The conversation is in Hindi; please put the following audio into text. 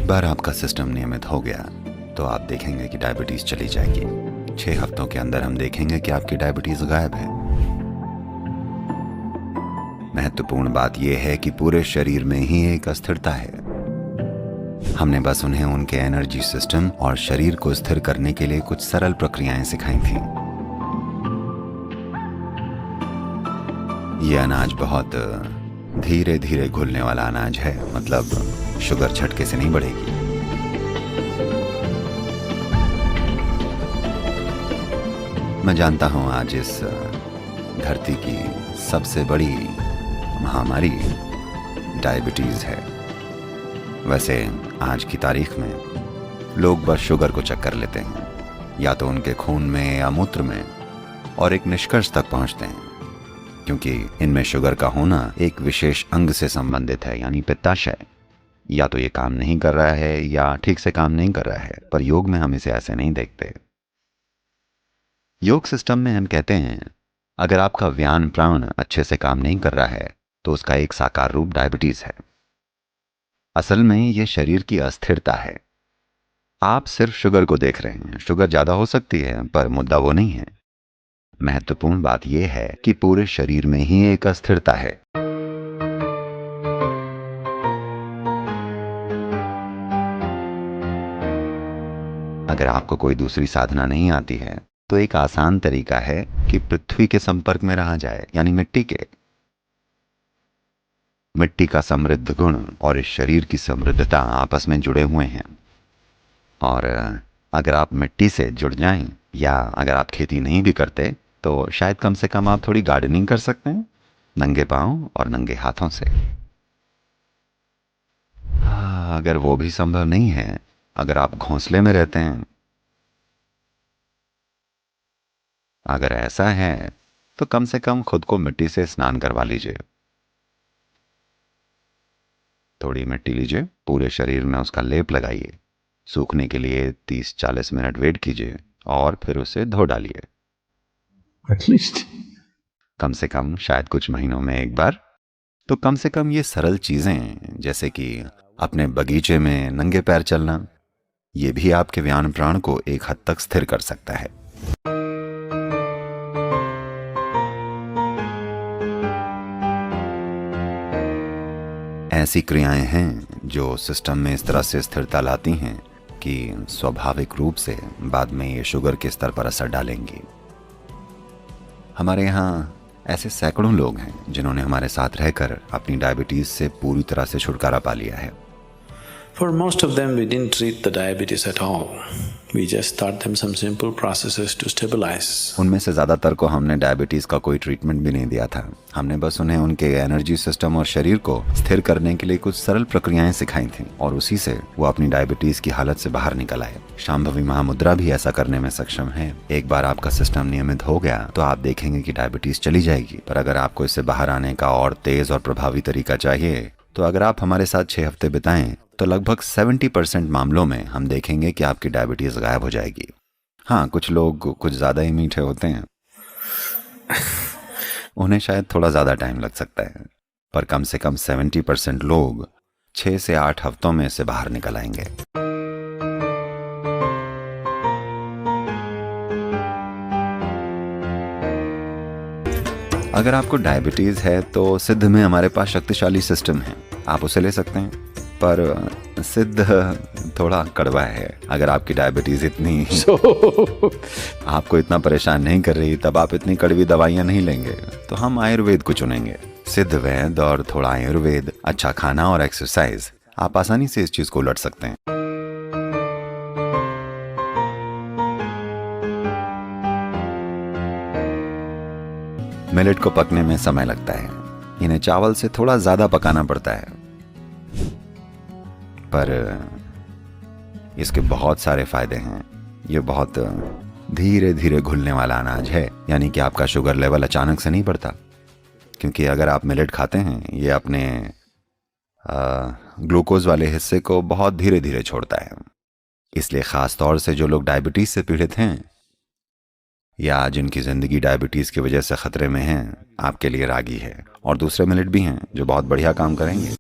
बार आपका सिस्टम नियमित हो गया तो आप देखेंगे कि डायबिटीज चली जाएगी। 6 हफ्तों के अंदर हम देखेंगे कि आपकी डायबिटीज गायब है। महत्वपूर्ण बात यह है कि पूरे शरीर में ही एक अस्थिरता है। हमने बस उन्हें उनके एनर्जी सिस्टम और शरीर को स्थिर करने के लिए कुछ सरल प्रक्रियाएं सिखाई थी। यह अनाज बहुत धीरे धीरे घुलने वाला अनाज है, मतलब शुगर झटके से नहीं बढ़ेगी। मैं जानता हूं आज इस धरती की सबसे बड़ी महामारी डायबिटीज है। वैसे आज की तारीख में लोग बस शुगर को चेक कर लेते हैं, या तो उनके खून में या मूत्र में, और एक निष्कर्ष तक पहुंचते हैं, क्योंकि इनमें शुगर का होना एक विशेष अंग से संबंधित है, यानी पित्ताशय। या तो ये काम नहीं कर रहा है या ठीक से काम नहीं कर रहा है, पर योग में हम इसे ऐसे नहीं देखते। योग सिस्टम में हम कहते हैं, अगर आपका व्यान प्राण अच्छे से काम नहीं कर रहा है तो उसका एक साकार रूप डायबिटीज है। असल में यह शरीर की अस्थिरता है। आप सिर्फ शुगर को देख रहे हैं। शुगर ज्यादा हो सकती है, पर मुद्दा वो नहीं है। महत्वपूर्ण बात यह है कि पूरे शरीर में ही एक अस्थिरता है। अगर आपको कोई दूसरी साधना नहीं आती है तो एक आसान तरीका है कि पृथ्वी के संपर्क में रहा जाए, यानी मिट्टी के। मिट्टी का समृद्ध गुण और इस शरीर की समृद्धता आपस में जुड़े हुए हैं। और अगर आप मिट्टी से जुड़ जाएं, या अगर आप खेती नहीं भी करते तो शायद कम से कम आप थोड़ी गार्डनिंग कर सकते हैं, नंगे पांव और नंगे हाथों से। अगर वो भी संभव नहीं है, अगर आप घोंसले में रहते हैं, अगर ऐसा है तो कम से कम खुद को मिट्टी से स्नान करवा लीजिए। थोड़ी मिट्टी लीजिए, पूरे शरीर में उसका लेप लगाइए, सूखने के लिए 30-40 मिनट वेट कीजिए और फिर उसे धो डालिए। एटलीस्ट कम से कम, शायद कुछ महीनों में एक बार। तो कम से कम ये सरल चीजें, जैसे कि अपने बगीचे में नंगे पैर चलना, ये भी आपके व्यान प्राण को एक हद तक स्थिर कर सकता है। ऐसी क्रियाएं हैं जो सिस्टम में इस तरह से स्थिरता लाती हैं कि स्वाभाविक रूप से बाद में ये शुगर के स्तर पर असर डालेंगी। हमारे यहाँ ऐसे सैकड़ों लोग हैं जिन्होंने हमारे साथ रहकर अपनी डायबिटीज से पूरी तरह से छुटकारा पा लिया है। for most of them we didn't treat the diabetes at all. We just taught them some simple processes to stabilize. उनमें से ज्यादातर को हमने डायबिटीज का कोई ट्रीटमेंट भी नहीं दिया था। हमने बस उन्हें उनके एनर्जी सिस्टम और शरीर को स्थिर करने के लिए कुछ सरल प्रक्रियाएं सिखाई थीं, और उसी से वो अपनी डायबिटीज की हालत से बाहर निकल आए। शांभवी महामुद्रा भी ऐसा करने में सक्षम है। एक बार आपका सिस्टम नियमित हो गया तो आप देखेंगे कि डायबिटीज चली जाएगी। पर अगर आपको इससे बाहर आने का और तेज और प्रभावी तरीका चाहिए तो अगर आप हमारे साथ 6 हफ्ते बिताएं तो लगभग 70% मामलों में हम देखेंगे कि आपकी डायबिटीज गायब हो जाएगी। हाँ, कुछ लोग कुछ ज्यादा ही मीठे होते हैं, उन्हें शायद थोड़ा ज्यादा टाइम लग सकता है, पर कम से कम 70% लोग 6 से 8 हफ्तों में इससे बाहर निकल आएंगे। अगर आपको डायबिटीज है तो सिद्ध में हमारे पास शक्तिशाली सिस्टम है, आप उसे ले सकते हैं, पर सिद्ध थोड़ा कड़वा है। अगर आपकी डायबिटीज इतनी आपको इतना परेशान नहीं कर रही, तब आप इतनी कड़वी दवाइयां नहीं लेंगे, तो हम आयुर्वेद को चुनेंगे। सिद्ध वैद्य और थोड़ा आयुर्वेद, अच्छा खाना और एक्सरसाइज, आप आसानी से इस चीज को उलट सकते हैं। मिलेट को पकने में समय लगता है, इन्हें चावल से थोड़ा ज्यादा पकाना पड़ता है, पर इसके बहुत सारे फायदे हैं। ये बहुत धीरे धीरे घुलने वाला अनाज है, यानी कि आपका शुगर लेवल अचानक से नहीं बढ़ता, क्योंकि अगर आप मिलेट खाते हैं ये अपने ग्लूकोज वाले हिस्से को बहुत धीरे धीरे छोड़ता है। इसलिए खास तौर से जो लोग डायबिटीज से पीड़ित हैं या जिनकी जिंदगी डायबिटीज की वजह से खतरे में है, आपके लिए रागी है। और दूसरे मिलेट भी हैं जो बहुत बढ़िया काम करेंगे।